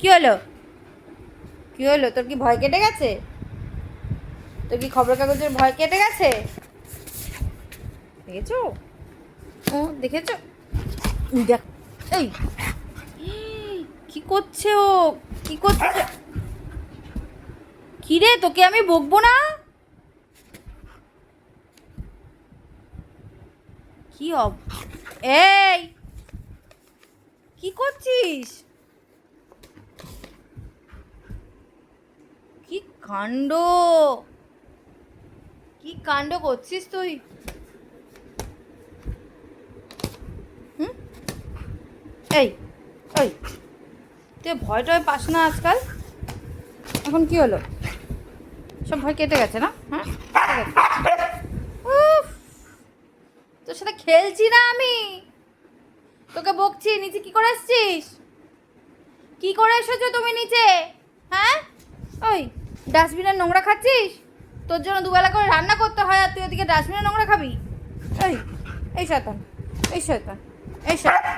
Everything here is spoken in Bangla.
কি হলো? কি হলো? তোর কি ভয় কেটে গেছে? তোর কি খবরের কাগজের ভয় কেটে গেছে? দেখেছো? ও দেখেছো? দেখ। এই কি করছে ও? কি করছে? কি রে, তোকে আমি বকবো না? কি এই কি করছিস? কি কাণ্ড! কি কাণ্ড করছিস তুই? হুম? এই এই তুই ভয় টয় পাস না আজকাল? এখন কি হলো? সব ভয় কেটে গেছে না? হ্যাঁ, কেটে গেছে। উফ, তোর সাথে খেলছি না আমি, তোকে বকছি। নিচে কি করে এসছিস? কি করে এসেছো তুমি নিচে? হ্যাঁ, ওই ডাস্টবিনের নোংরা খাচ্ছিস? তোর জন্য দুবেলা করে রান্না করতে হয়, আর তুই ওদিকে ডাস্টবিনের নোংরা খাবি? এই এই শয়তান, এই শয়তান, এই শয়তান।